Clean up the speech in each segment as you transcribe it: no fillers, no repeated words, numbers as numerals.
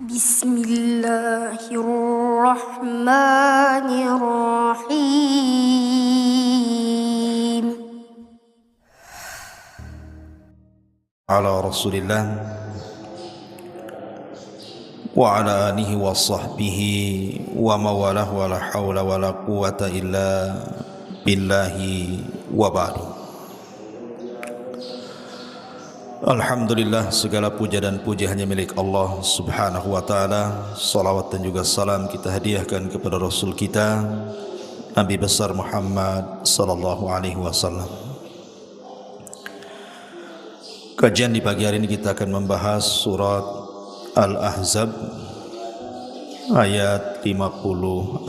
Bismillahirrahmanirrahim. Ala Rasulillah wa ala alihi wa sahbihi wa mawalah wa la hawla wa la quwata illa billahi wa ba'du. Alhamdulillah, segala puja dan puji hanya milik Allah subhanahu wa ta'ala. Salawat dan juga salam kita hadiahkan kepada Rasul kita Nabi besar Muhammad sallallahu alaihi wasallam. Kajian di pagi hari ini kita akan membahas surat Al-Ahzab ayat 56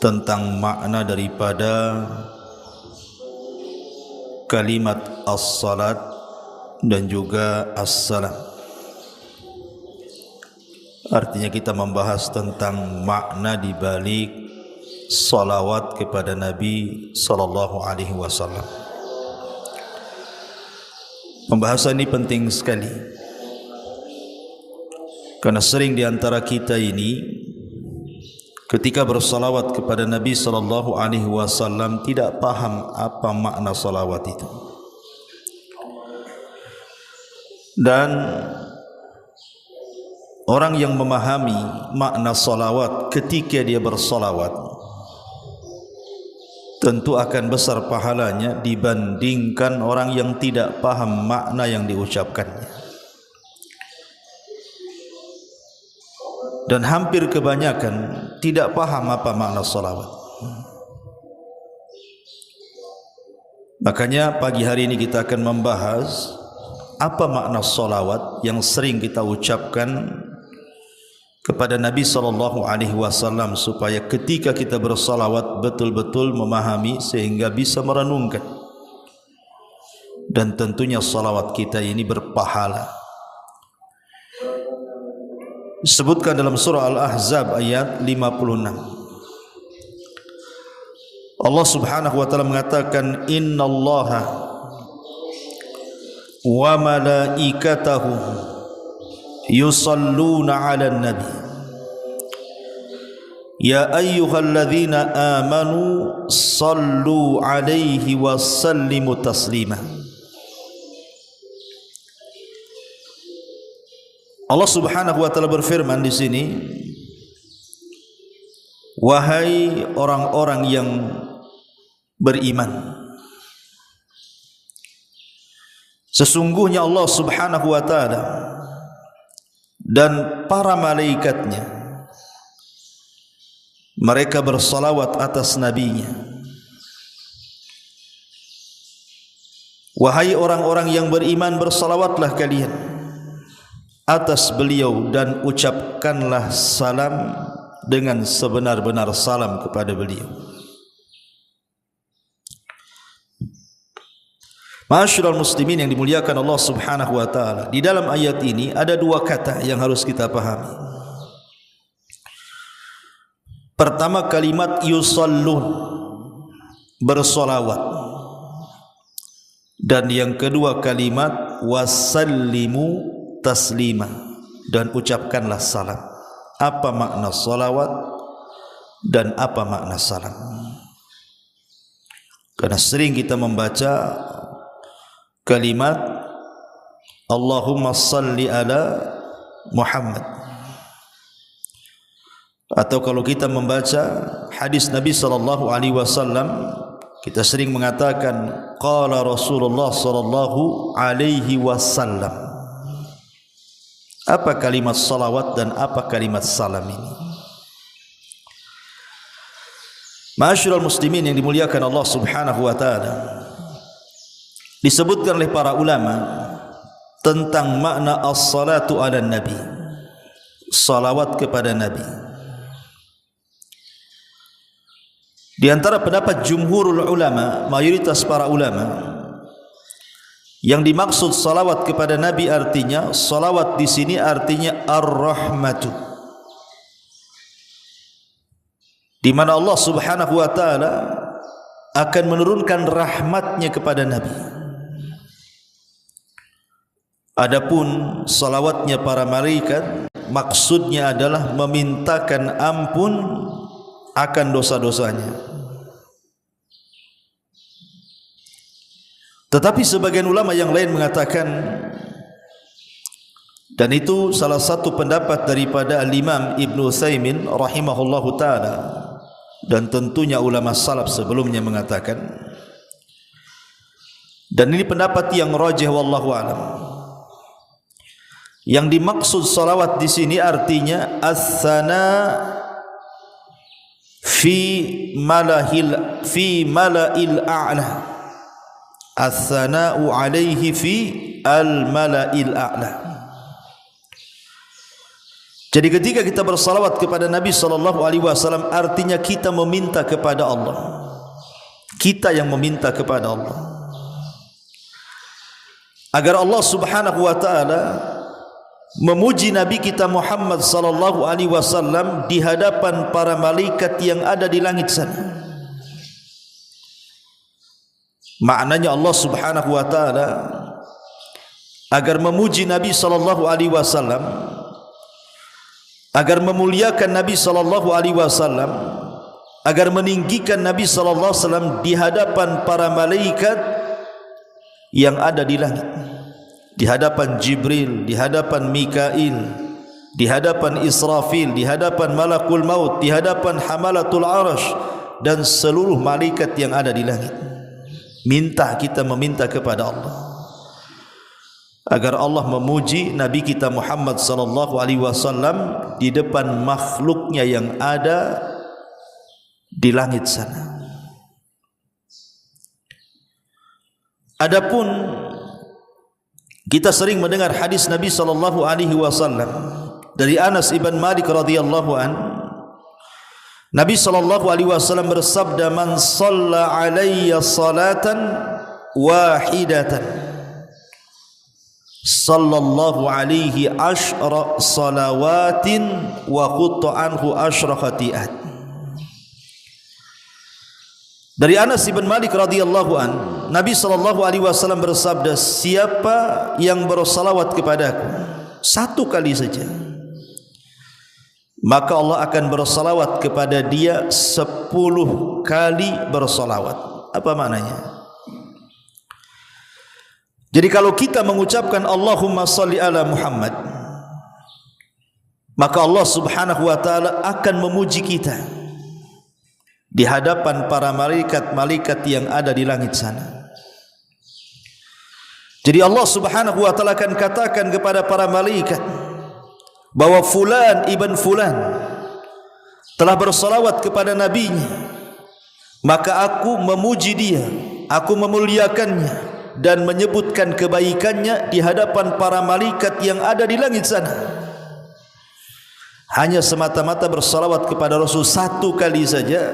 tentang makna daripada kalimat as-salat dan juga as-salam. Artinya kita membahas tentang makna di balik salawat kepada Nabi sallallahu alaihi wasallam. Pembahasan ini penting sekali karena sering di antara kita ini ketika bersalawat kepada Nabi sallallahu alaihi wasallam tidak paham apa makna salawat itu. Dan orang yang memahami makna salawat ketika dia bersalawat tentu akan besar pahalanya dibandingkan orang yang tidak paham makna yang diucapkannya. Dan hampir kebanyakan tidak paham apa makna salawat. Makanya pagi hari ini kita akan membahas apa makna salawat yang sering kita ucapkan kepada Nabi sallallahu alaihi wasallam supaya ketika kita bersalawat betul-betul memahami sehingga bisa merenungkan. Dan tentunya salawat kita ini berpahala. Disebutkan dalam surah Al-Ahzab ayat 56. Allah subhanahu wa ta'ala mengatakan, innallaha wa malaikatahu yusalluna ala nabi ya ayyuhalladzina amanu sallu alaihi wa sallimu taslima. Allah subhanahu wa ta'ala berfirman di sini, wahai orang-orang yang beriman, sesungguhnya Allah subhanahu wa ta'ala dan para malaikatnya mereka bersalawat atas nabinya. Wahai orang-orang yang beriman, bersalawatlah kalian atas beliau dan ucapkanlah salam dengan sebenar-benar salam kepada beliau. Ma'asyiral muslimin yang dimuliakan Allah subhanahu wa ta'ala, di dalam ayat ini ada dua kata yang harus kita pahami. Pertama, kalimat yusallun, bersolawat. Dan yang kedua kalimat wasallimu taslima, dan ucapkanlah salam. Apa makna salawat dan apa makna salam? Karena sering kita membaca kalimat Allahumma salli ala Muhammad, atau kalau kita membaca hadis Nabi sallallahu alaihi wasallam, kita sering mengatakan qala Rasulullah sallallahu alaihi wasallam. Apa kalimat salawat dan apa kalimat salam ini? Ma'asyiral muslimin yang dimuliakan Allah subhanahu wa ta'ala, disebutkan oleh para ulama tentang makna as-salatu ala nabi, salawat kepada Nabi. Di antara pendapat jumhurul ulama, mayoritas para ulama, yang dimaksud salawat kepada Nabi artinya, salawat di sini artinya ar-rahmatu, di mana Allah subhanahu wa ta'ala akan menurunkan rahmatnya kepada Nabi. Adapun salawatnya para malaikat maksudnya adalah memintakan ampun akan dosa-dosanya. Tetapi sebagian ulama yang lain mengatakan, dan itu salah satu pendapat daripada Al-Imam Ibn Utsaimin rahimahullahu ta'ala, dan tentunya ulama salaf sebelumnya mengatakan, dan ini pendapat yang rajih wallahu alam, yang dimaksud salawat di sini artinya as-sana fi mala'il a'la, as-sana'u alaihi fi al-mala'il a'la. Jadi ketika kita bersalawat kepada Nabi sallallahu alaihi wasallam artinya kita meminta kepada Allah. Kita yang meminta kepada Allah agar Allah Subhanahu wa taala memuji Nabi kita Muhammad sallallahu alaihi wasallam di hadapan para malaikat yang ada di langit sana. Maknanya Allah Subhanahu wa taala agar memuji Nabi sallallahu alaihi wasallam, agar memuliakan Nabi sallallahu alaihi wasallam, agar meninggikan Nabi sallallahu alaihi wasallam di hadapan para malaikat yang ada di langit, di hadapan Jibril, di hadapan Mikail, di hadapan Israfil, di hadapan Malakul Maut, di hadapan Hamalatul Arash, dan seluruh malaikat yang ada di langit. Kita meminta kepada Allah agar Allah memuji Nabi kita Muhammad sallallahu alaihi wasallam di depan makhluknya yang ada di langit sana. Adapun kita sering mendengar hadis Nabi sallallahu alaihi wasallam dari Anas ibn Malik radhiyallahu an, Nabi sallallahu alaihi wasallam bersabda, "Man shalla alayya salatan wahidatan sallallahu alaihi ashra salawatin wa qutta anhu ashra khati'at." Dari Anas bin Malik radhiyallahu an, Nabi sallallahu alaihi wasallam bersabda, siapa yang bersalawat kepadaku satu kali saja, maka Allah akan bersalawat kepada dia 10 kali bersalawat. Apa maknanya? Jadi kalau kita mengucapkan Allahumma salli ala Muhammad, maka Allah Subhanahu wa taala akan memuji kita di hadapan para malaikat-malaikat yang ada di langit sana. Jadi Allah Subhanahu wa taala akan katakan kepada para malaikat bahwa fulan ibn fulan telah bersalawat kepada nabinya, maka aku memuji dia, aku memuliakannya dan menyebutkan kebaikannya di hadapan para malaikat yang ada di langit sana. Hanya semata-mata bersalawat kepada Rasul satu kali saja,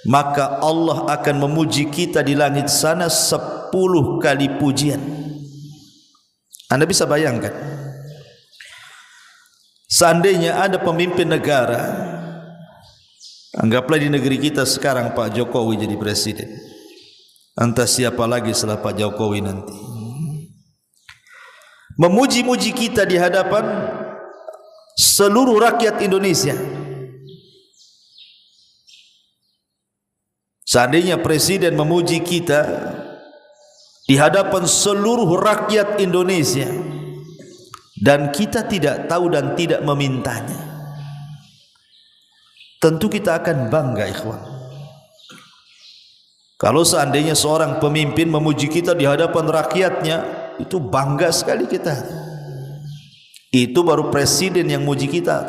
maka Allah akan memuji kita di langit sana 10 kali pujian. Anda bisa bayangkan, seandainya ada pemimpin negara, anggaplah di negeri kita sekarang Pak Jokowi jadi presiden, entah siapa lagi setelah Pak Jokowi nanti, memuji-muji kita di hadapan seluruh rakyat Indonesia. Seandainya presiden memuji kita di hadapan seluruh rakyat Indonesia dan kita tidak tahu dan tidak memintanya, tentu kita akan bangga, ikhwan. Kalau seandainya seorang pemimpin memuji kita di hadapan rakyatnya, itu bangga sekali kita. Itu baru presiden yang muji kita.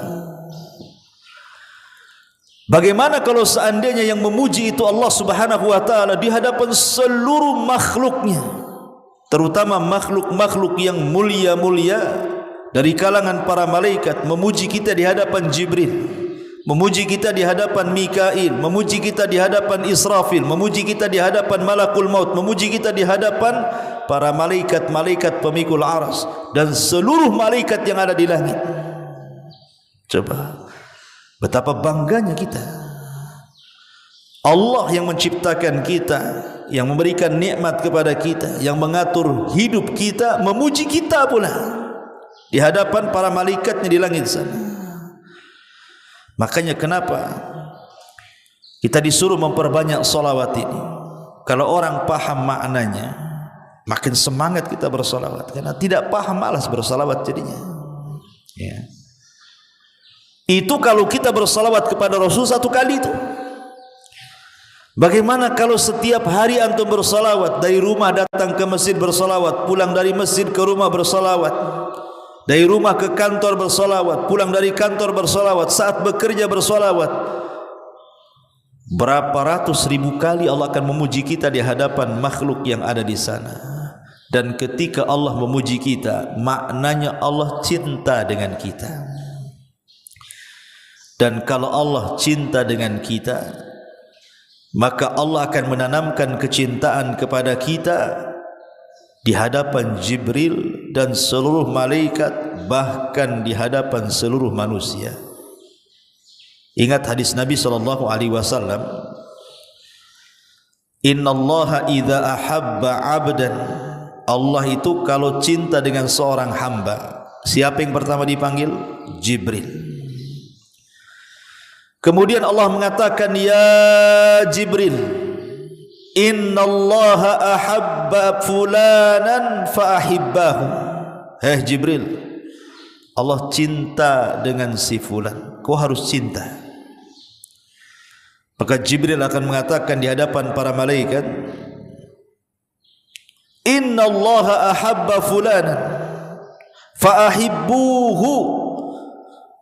Bagaimana kalau seandainya yang memuji itu Allah Subhanahu wa taala di hadapan seluruh makhluknya, terutama makhluk-makhluk yang mulia-mulia dari kalangan para malaikat, memuji kita di hadapan Jibril, memuji kita di hadapan Mikail, memuji kita di hadapan Israfil, memuji kita di hadapan Malakul Maut, memuji kita di hadapan para malaikat-malaikat pemikul aras dan seluruh malaikat yang ada di langit. Coba betapa bangganya kita. Allah yang menciptakan kita, yang memberikan nikmat kepada kita, yang mengatur hidup kita, memuji kita pula di hadapan para malaikatnya di langit sana. Makanya kenapa kita disuruh memperbanyak salawat ini? Kalau orang paham maknanya, makin semangat kita bersalawat. Karena tidak paham, malas bersalawat jadinya. Ya. Itu kalau kita bersalawat kepada Rasul satu kali itu. Bagaimana kalau setiap hari antum bersalawat, dari rumah datang ke masjid bersalawat, pulang dari masjid ke rumah bersalawat, dari rumah ke kantor bersalawat, pulang dari kantor bersalawat, saat bekerja bersalawat. Berapa ratus ribu kali Allah akan memuji kita di hadapan makhluk yang ada di sana. Dan ketika Allah memuji kita, maknanya Allah cinta dengan kita. Dan kalau Allah cinta dengan kita, maka Allah akan menanamkan kecintaan kepada kita di hadapan Jibril dan seluruh malaikat, bahkan di hadapan seluruh manusia. Ingat hadis Nabi SAW, Innallaha idza ahabba 'abdan, Allah itu kalau cinta dengan seorang hamba, siapa yang pertama dipanggil? Jibril. Kemudian Allah mengatakan, ya Jibril, innallaha ahabba fulanan faahibbahu. Hei Jibril, Allah cinta dengan si fulan, kau harus cinta. Maka Jibril akan mengatakan di hadapan para malaikat, innallaha ahabba fulanan faahibbuhu.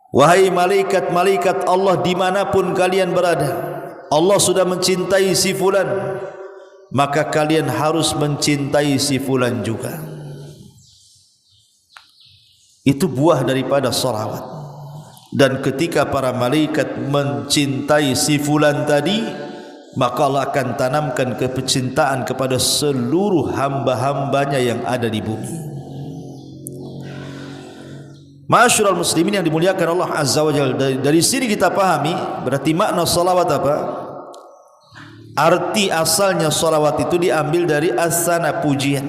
Wahai malaikat-malaikat Allah dimanapun kalian berada, Allah sudah mencintai si fulan, maka kalian harus mencintai si fulan juga. Itu buah daripada salawat. Dan ketika para malaikat mencintai si fulan tadi, maka Allah akan tanamkan kecintaan kepada seluruh hamba-hambanya yang ada di bumi. Ma'asyiral muslimin yang dimuliakan Allah Azza wa Jalla, dari sini kita pahami berarti makna salawat apa? Arti asalnya salawat itu diambil dari as-sana, pujian.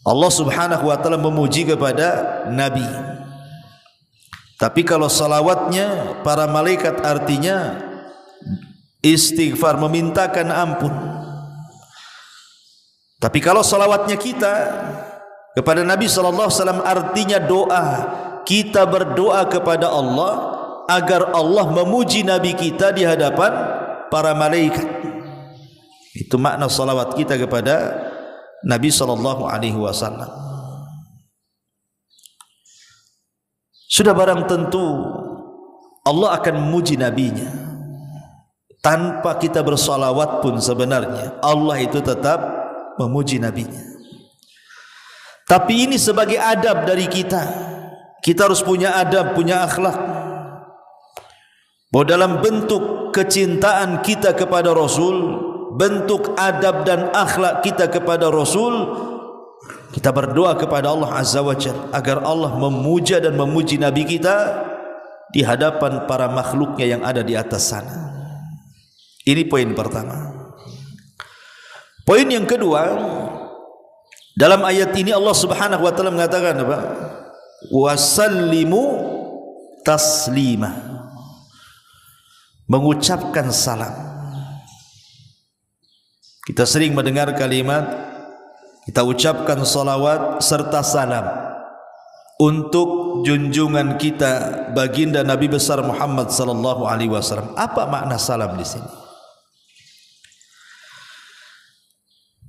Allah Subhanahu wa taala memuji kepada Nabi. Tapi kalau salawatnya para malaikat artinya istighfar, memintakan ampun. Tapi kalau salawatnya kita kepada Nabi SAW artinya doa. Kita berdoa kepada Allah agar Allah memuji Nabi kita di hadapan para malaikat. Itu makna salawat kita kepada Nabi SAW. Sudah barang tentu Allah akan memuji Nabi-Nya. Tanpa kita bersalawat pun sebenarnya Allah itu tetap memuji Nabi-Nya. Tapi ini sebagai adab dari kita. Kita harus punya adab, punya akhlak. Bahwa dalam bentuk kecintaan kita kepada Rasul, bentuk adab dan akhlak kita kepada Rasul, kita berdoa kepada Allah Azza wa Jalla agar Allah memuja dan memuji Nabi kita di hadapan para makhluknya yang ada di atas sana. Ini poin pertama. Poin yang kedua, dalam ayat ini Allah Subhanahu wa taala mengatakan apa? Wasallimu taslima. Mengucapkan salam. Kita sering mendengar kalimat, kita ucapkan salawat serta salam untuk junjungan kita baginda Nabi besar Muhammad sallallahu alaihi wasallam. Apa makna salam di sini?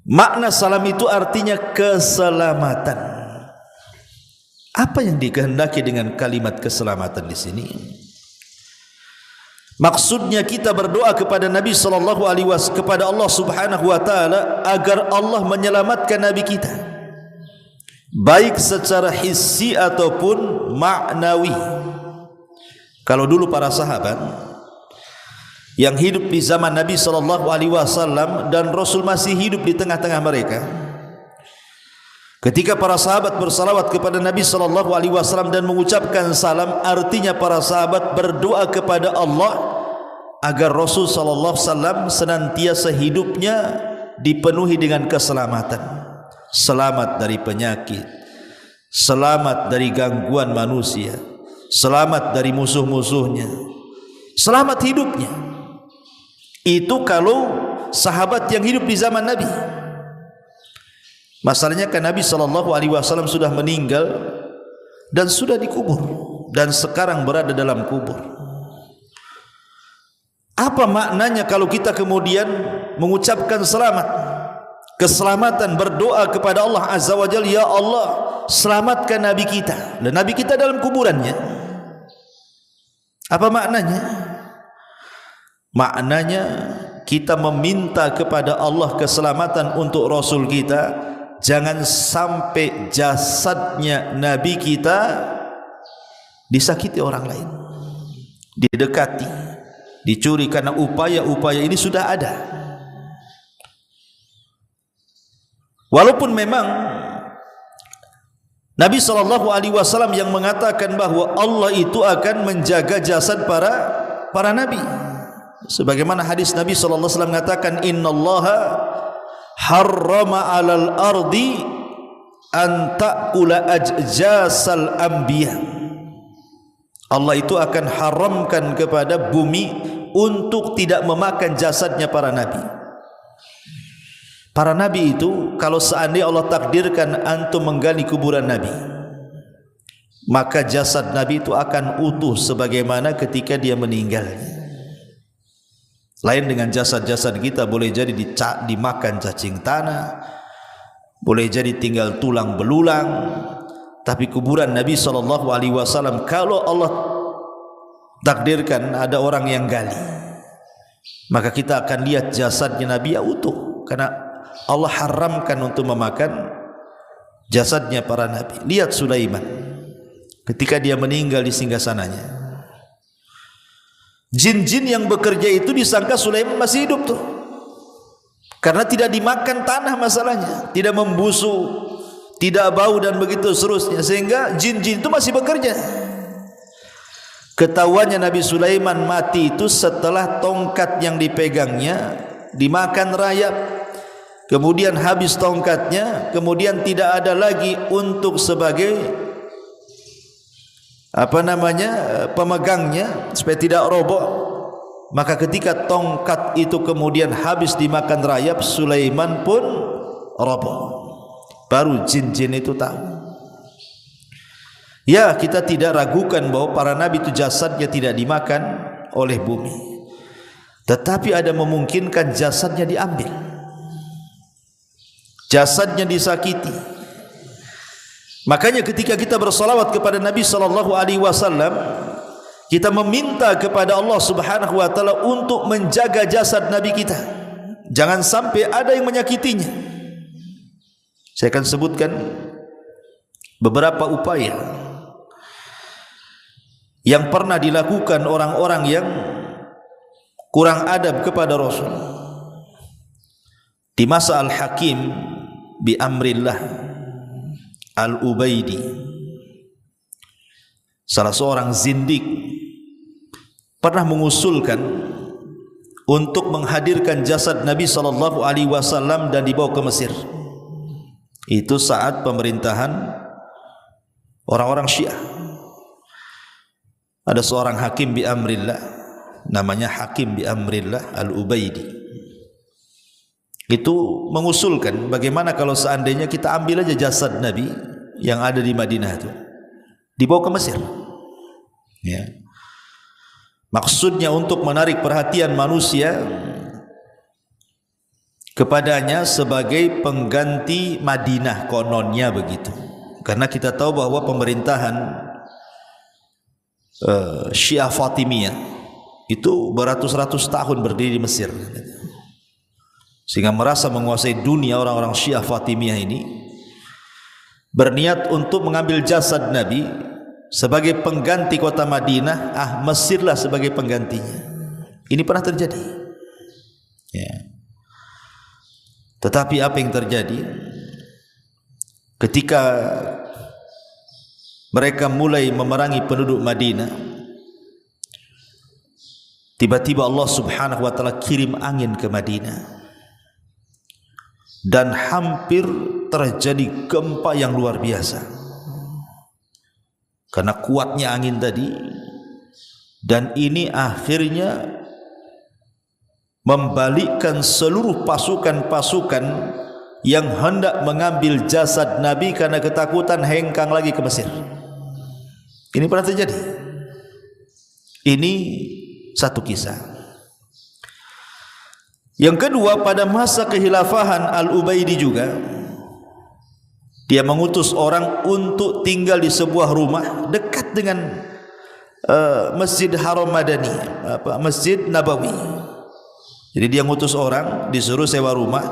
Makna salam itu artinya keselamatan. Apa yang dikehendaki dengan kalimat keselamatan di sini? Maksudnya kita berdoa kepada Nabi sallallahu alaihi wasallam, kepada Allah Subhanahu wa taala agar Allah menyelamatkan nabi kita, baik secara hissi ataupun maknawi. Kalau dulu para sahabat yang hidup di zaman Nabi SAW dan Rasul masih hidup di tengah-tengah mereka, ketika para sahabat bersalawat kepada Nabi SAW dan mengucapkan salam, artinya para sahabat berdoa kepada Allah agar Rasul sallallahu alaihi wasallam senantiasa hidupnya dipenuhi dengan keselamatan, selamat dari penyakit, selamat dari gangguan manusia, selamat dari musuh-musuhnya, selamat hidupnya. Itu kalau sahabat yang hidup di zaman Nabi. Masalahnya kan Nabi SAW sudah meninggal dan sudah dikubur dan sekarang berada dalam kubur. Apa maknanya kalau kita kemudian mengucapkan selamat, keselamatan, berdoa kepada Allah Azza wa Jalla, ya Allah selamatkan Nabi kita, dan Nabi kita dalam kuburannya? Apa maknanya? Maknanya kita meminta kepada Allah keselamatan untuk Rasul kita. Jangan sampai jasadnya Nabi kita disakiti orang lain, didekati, dicuri, karena upaya-upaya ini sudah ada. Walaupun memang Nabi SAW yang mengatakan bahwa Allah itu akan menjaga jasad para nabi. Sebagaimana hadis Nabi SAW mengatakan, innallaha harrama 'alal ardi an ta'kula ajjasal anbiya. Allah itu akan haramkan kepada bumi untuk tidak memakan jasadnya para nabi. Para nabi itu, kalau seandainya Allah takdirkan antum menggali kuburan nabi, maka jasad nabi itu akan utuh sebagaimana ketika dia meninggal. Lain dengan jasad-jasad kita, boleh jadi dimakan cacing tanah, boleh jadi tinggal tulang belulang. Tapi kuburan Nabi SAW, kalau Allah takdirkan ada orang yang gali, maka kita akan lihat jasadnya Nabi utuh, karena Allah haramkan untuk memakan jasadnya para nabi. Lihat Sulaiman ketika dia meninggal di singgasananya, jin-jin yang bekerja itu disangka Sulaiman masih hidup tuh, karena tidak dimakan tanah masalahnya, tidak membusuk, tidak bau dan begitu seterusnya, sehingga jin-jin itu masih bekerja. Ketahuannya Nabi Sulaiman mati itu setelah tongkat yang dipegangnya dimakan rayap, kemudian habis tongkatnya, kemudian tidak ada lagi untuk sebagai pemegangnya supaya tidak roboh. Maka ketika tongkat itu kemudian habis dimakan rayap, Sulaiman pun roboh. Baru jin-jin itu tahu. Ya, kita tidak ragukan bahwa para nabi itu jasadnya tidak dimakan oleh bumi, tetapi ada memungkinkan jasadnya diambil, jasadnya disakiti. Makanya ketika kita bersalawat kepada Nabi SAW, kita meminta kepada Allah Subhanahu wa taala untuk menjaga jasad Nabi kita, jangan sampai ada yang menyakitinya. Saya akan sebutkan beberapa upaya yang pernah dilakukan orang-orang yang kurang adab kepada Rasul. Di masa Al-Hakim bi Amrillah Al-Ubaidi, salah seorang zindik, pernah mengusulkan untuk menghadirkan jasad Nabi SAW dan dibawa ke Mesir. Itu saat pemerintahan orang-orang Syiah. Ada seorang hakim bi Amrillah, namanya Hakim bi Amrillah Al-Ubaidi. Itu mengusulkan bagaimana kalau seandainya kita ambil aja jasad Nabi yang ada di Madinah itu, dibawa ke Mesir, ya. Maksudnya untuk menarik perhatian manusia kepadanya sebagai pengganti Madinah, kononnya begitu. Karena kita tahu bahwa pemerintahan Syiah Fatimiyah itu beratus-ratus tahun berdiri di Mesir, sehingga merasa menguasai dunia. Orang-orang Syiah Fatimiyah ini berniat untuk mengambil jasad Nabi sebagai pengganti kota Madinah. Mesirlah sebagai penggantinya. Ini pernah terjadi, ya. Tetapi apa yang terjadi ketika mereka mulai memerangi penduduk Madinah? tiba-tiba Allah Subhanahu wa taala kirim angin ke Madinah dan hampir terjadi gempa yang luar biasa karena kuatnya angin tadi, dan ini akhirnya membalikkan seluruh pasukan-pasukan yang hendak mengambil jasad Nabi karena ketakutan hengkang lagi ke Mesir. Ini pernah terjadi. Ini satu kisah. Yang kedua, pada masa kekhilafahan Al-Ubaidi juga, dia mengutus orang untuk tinggal di sebuah rumah dekat dengan Masjid Haram Madani, Masjid Nabawi. Jadi dia mengutus orang, disuruh sewa rumah,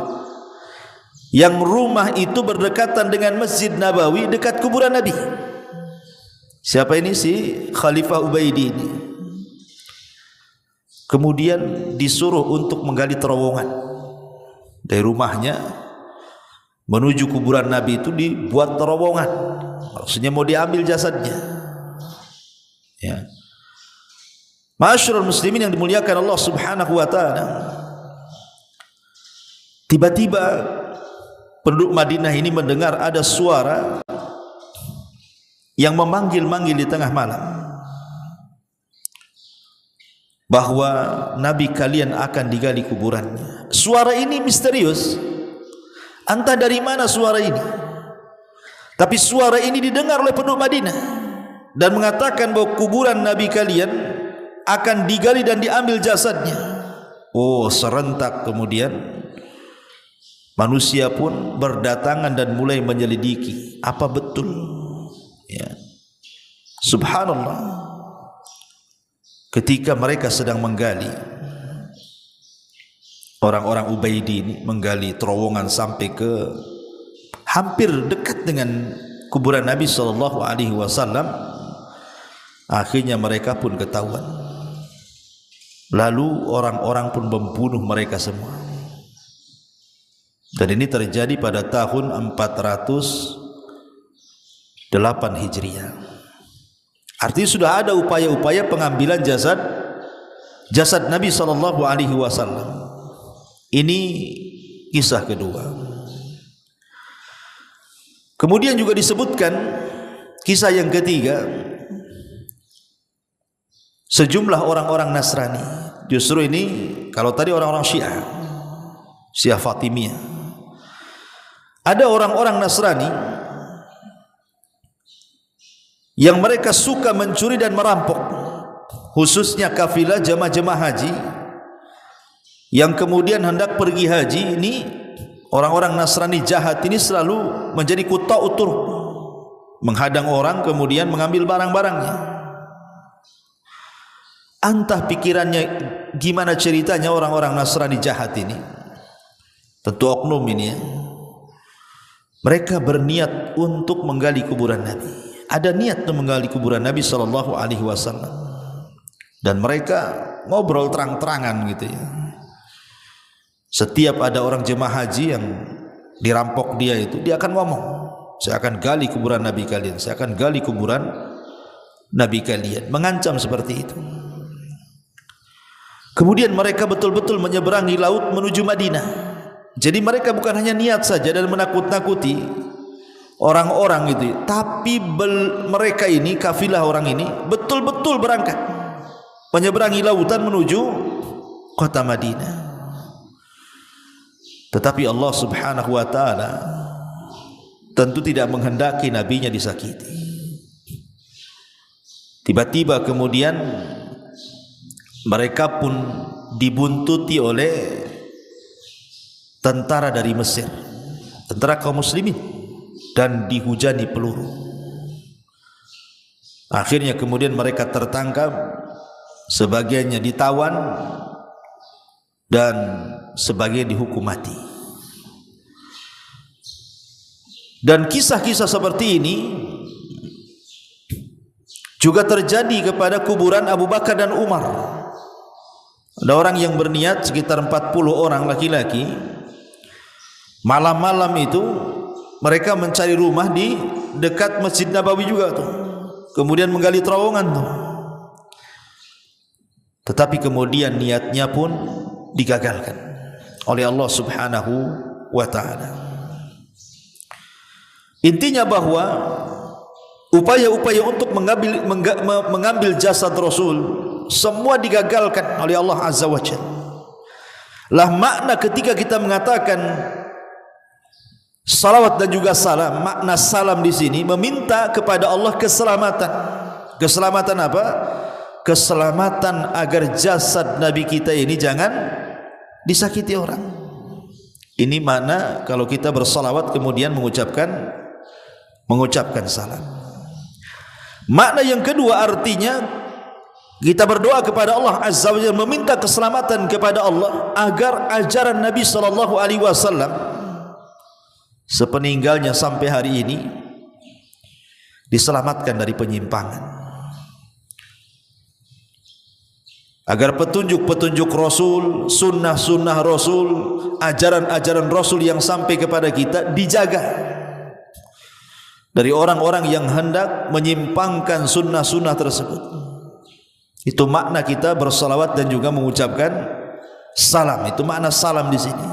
yang rumah itu berdekatan dengan Masjid Nabawi, dekat kuburan Nabi. Siapa ini? Si Khalifah Ubaidi ini. Kemudian disuruh untuk menggali terowongan dari rumahnya menuju kuburan Nabi, itu dibuat terowongan, maksudnya mau diambil jasadnya. Ya. Ma'asyiral muslimin yang dimuliakan Allah Subhanahu wa taala. Tiba-tiba penduduk Madinah ini mendengar ada suara yang memanggil-manggil di tengah malam bahwa Nabi kalian akan digali kuburannya. Suara ini misterius. Entah dari mana suara ini, tapi suara ini didengar oleh penduduk Madinah dan mengatakan bahwa kuburan Nabi kalian akan digali dan diambil jasadnya. Oh, serentak kemudian manusia pun berdatangan dan mulai menyelidiki apa betul. Ya. Subhanallah. Ketika mereka sedang menggali, orang-orang Ubaidi ini menggali terowongan sampai ke hampir dekat dengan kuburan Nabi SAW. Akhirnya mereka pun ketahuan. Lalu orang-orang pun membunuh mereka semua. Dan ini terjadi pada tahun 408 Hijriah. Artinya sudah ada upaya-upaya pengambilan jasad Nabi SAW. Ini kisah kedua. Kemudian juga disebutkan kisah yang ketiga, sejumlah orang-orang Nasrani. Justru ini, kalau tadi orang-orang Syiah Fatimiyah, ada orang-orang Nasrani yang mereka suka mencuri dan merampok, khususnya kafilah jemaah haji yang kemudian hendak pergi haji. Ini orang-orang Nasrani jahat ini selalu menjadi quta'ut turuq, menghadang orang kemudian mengambil barang-barangnya. Entah pikirannya gimana ceritanya orang-orang Nasrani jahat ini. Tentu oknum ini ya. Mereka berniat untuk menggali kuburan Nabi. Ada niat untuk menggali kuburan Nabi SAW. Dan mereka ngobrol terang-terangan gitu ya. Setiap ada orang jemaah haji yang dirampok dia itu, dia akan ngomong, saya akan gali kuburan Nabi kalian, saya akan gali kuburan Nabi kalian. Mengancam seperti itu. Kemudian mereka betul-betul menyeberangi laut menuju Madinah. Jadi mereka bukan hanya niat saja dan menakut-nakuti orang-orang itu, tapi mereka ini, kafilah orang ini betul-betul berangkat menyeberangi lautan menuju kota Madinah. Tetapi Allah Subhanahu wa taala tentu tidak menghendaki nabinya disakiti. Tiba-tiba kemudian mereka pun dibuntuti oleh tentara dari Mesir, tentara kaum muslimin, dan dihujani peluru. Akhirnya kemudian mereka tertangkap, sebagiannya ditawan dan sebagian dihukum mati. Dan kisah-kisah seperti ini juga terjadi kepada kuburan Abu Bakar dan Umar. Ada orang yang berniat, sekitar 40 orang laki-laki, malam-malam itu mereka mencari rumah di dekat Masjid Nabawi juga tuh. Kemudian menggali terowongan tuh. tetapi kemudian niatnya pun digagalkan oleh Allah Subhanahu wa taala. Intinya bahwa upaya-upaya untuk mengambil jasad Rasul semua digagalkan oleh Allah Azza wa Jalla. Lah makna ketika kita mengatakan salawat dan juga salam, makna salam di sini meminta kepada Allah keselamatan. Keselamatan apa? Keselamatan agar jasad Nabi kita ini jangan disakiti orang. Ini makna kalau kita bersalawat kemudian mengucapkan salam. Makna yang kedua artinya kita berdoa kepada Allah Azza wa Jalla, meminta keselamatan kepada Allah agar ajaran Nabi sallallahu alaihi wasallam sepeninggalnya sampai hari ini diselamatkan dari penyimpangan. Agar petunjuk-petunjuk Rasul, sunnah-sunnah Rasul, ajaran-ajaran Rasul yang sampai kepada kita dijaga dari orang-orang yang hendak menyimpangkan sunnah-sunnah tersebut. Itu makna kita bersalawat dan juga mengucapkan salam. Itu makna salam di sini.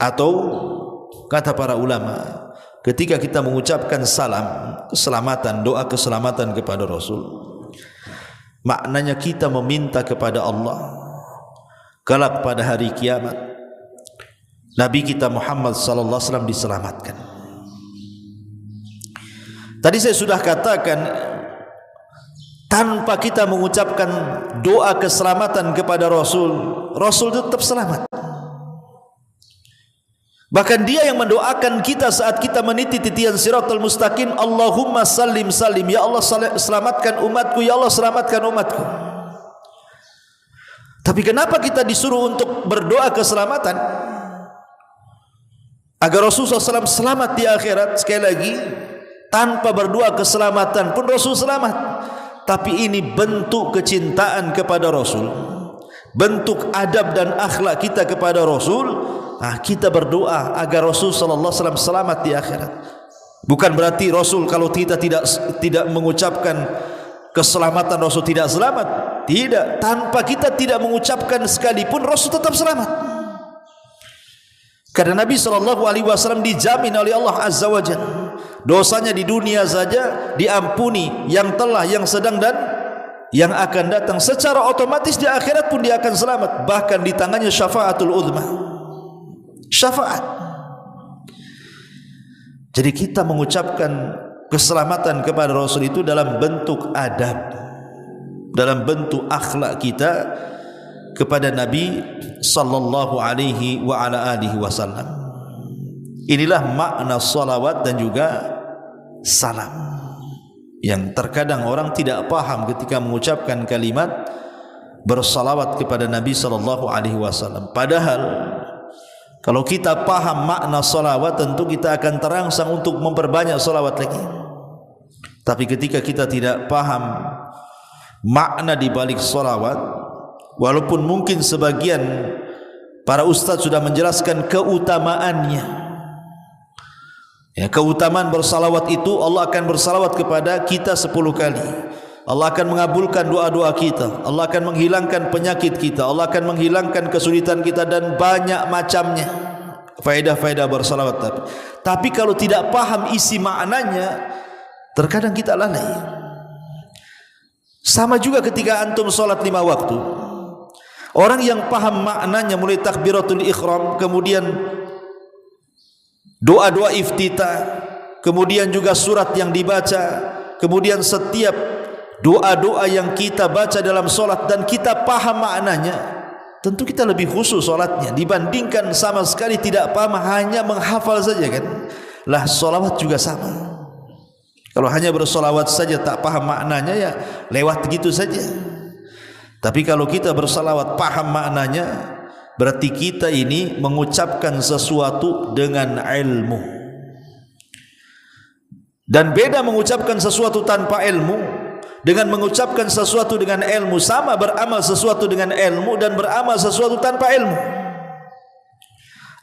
Atau kata para ulama, ketika kita mengucapkan salam, keselamatan, doa keselamatan kepada Rasul, maknanya kita meminta kepada Allah kelak pada hari kiamat Nabi kita Muhammad sallallahu alaihi wasallam diselamatkan. Tadi saya sudah katakan, tanpa kita mengucapkan doa keselamatan kepada Rasul, Rasul tetap selamat. Bahkan dia yang mendoakan kita saat kita meniti titian siratal mustaqim, Allahumma sallim salim, ya Allah selamatkan umatku, ya Allah selamatkan umatku. Tapi kenapa kita disuruh untuk berdoa keselamatan agar Rasulullah SAW selamat di akhirat? Sekali lagi, tanpa berdoa keselamatan pun Rasul selamat. Tapi ini bentuk kecintaan kepada Rasul, bentuk adab dan akhlak kita kepada Rasul. Kita berdoa agar Rasul sallallahu alaihi wasallam selamat di akhirat. Bukan berarti Rasul kalau kita tidak mengucapkan keselamatan Rasul tidak selamat. Tidak, tanpa kita tidak mengucapkan sekalipun Rasul tetap selamat. Karena Nabi sallallahu alaihi wasallam dijamin oleh Allah Azza wa Jalla, dosanya di dunia saja diampuni, yang telah, yang sedang dan yang akan datang. Secara otomatis di akhirat pun dia akan selamat. Bahkan di tangannya syafaatul uzma, syafaat. Jadi kita mengucapkan keselamatan kepada Rasul itu dalam bentuk adab, dalam bentuk akhlak kita kepada Nabi sallallahu alaihi wa ala alihi wasallam. Inilah makna salawat dan juga salam yang terkadang orang tidak paham ketika mengucapkan kalimat bersalawat kepada Nabi sallallahu alaihi wasallam. Padahal kalau kita paham makna salawat, tentu kita akan terangsang untuk memperbanyak salawat lagi. Tapi ketika kita tidak paham makna di balik salawat, walaupun mungkin sebagian para ustaz sudah menjelaskan keutamaannya, ya, keutamaan bersalawat itu Allah akan bersalawat kepada kita 10 kali. Allah akan mengabulkan doa-doa kita, Allah akan menghilangkan penyakit kita, Allah akan menghilangkan kesulitan kita, dan banyak macamnya faedah-faedah bersalawat. Tapi kalau tidak paham isi maknanya, terkadang kita lalai. Sama juga ketika antum sholat 5 waktu, orang yang paham maknanya mulai takbiratul ihram, kemudian doa-doa iftitah, kemudian juga surat yang dibaca, kemudian setiap doa-doa yang kita baca dalam solat dan kita paham maknanya, tentu kita lebih khusyuk solatnya dibandingkan sama sekali tidak paham, hanya menghafal saja kan. Lah solawat juga sama. Kalau hanya bersolawat saja tak paham maknanya, ya lewat gitu saja. Tapi kalau kita bersolawat paham maknanya, berarti kita ini mengucapkan sesuatu dengan ilmu. Dan beda mengucapkan sesuatu tanpa ilmu dengan mengucapkan sesuatu dengan ilmu. Sama beramal sesuatu dengan ilmu dan beramal sesuatu tanpa ilmu.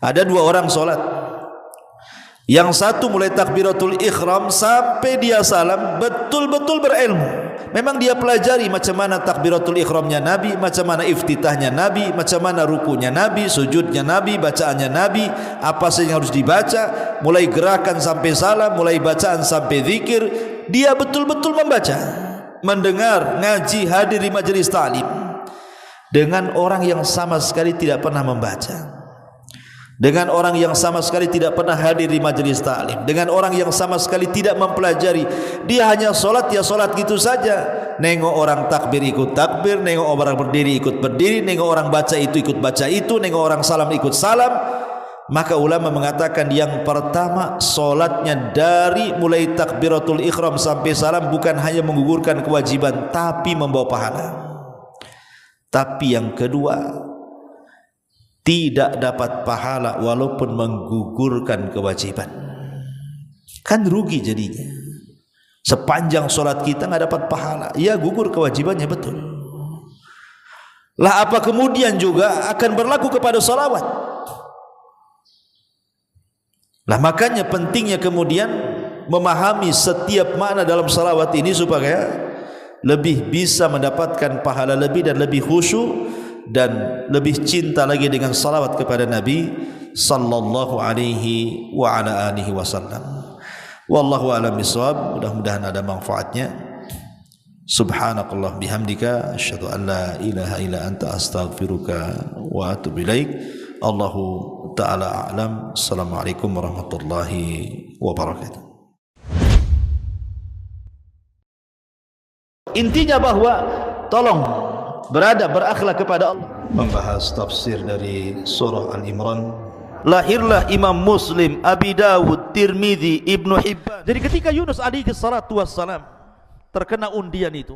Ada 2 orang solat, yang satu mulai takbiratul ihram sampai dia salam betul-betul berilmu, Memang dia pelajari macam mana takbiratul ihramnya Nabi, macam mana iftitahnya Nabi, macam mana rukunya Nabi, sujudnya Nabi, bacaannya Nabi, apa saja yang harus dibaca, mulai gerakan sampai salam, mulai bacaan sampai zikir. Dia betul-betul membaca, mendengar, ngaji, hadir di majelis ta'lim dengan orang yang sama sekali tidak pernah membaca, dengan orang yang sama sekali tidak pernah hadir di majelis ta'lim, dengan orang yang sama sekali tidak mempelajari. Dia hanya solat, ya solat gitu saja. Nengok orang takbir ikut takbir, nengok orang berdiri ikut berdiri, nengok orang baca itu ikut baca itu, nengok orang salam ikut salam. Maka ulama mengatakan yang pertama, solatnya dari mulai takbiratul ihram sampai salam bukan hanya menggugurkan kewajiban, tapi membawa pahala. Tapi yang kedua, tidak dapat pahala walaupun menggugurkan kewajiban. Kan rugi jadinya. Sepanjang solat kita nggak dapat pahala, ya gugur kewajibannya, betul. Lah apa kemudian juga akan berlaku kepada salawat. Lah makanya pentingnya kemudian memahami setiap makna dalam salawat ini supaya lebih bisa mendapatkan pahala lebih dan lebih khusyuk dan lebih cinta lagi dengan salawat kepada Nabi sallallahu alaihi wa ala alihi wasallam. Wallahu a'lam bishawab. Mudah-mudahan ada manfaatnya. Subhanakallah bihamdika asyhadu an la ilaha illa anta astaghfiruka wa atubu ilaik. Allahu ta'ala a'lam. Assalamualaikum warahmatullahi wabarakatuh. Intinya bahwa tolong berakhlak kepada Allah. Membahas tafsir dari surah Al-Imran. Lahirlah Imam Muslim, Abi Dawud, Tirmidzi, Ibnu Hibban. Jadi ketika Yunus alaihi salatu wassalam terkena undian itu,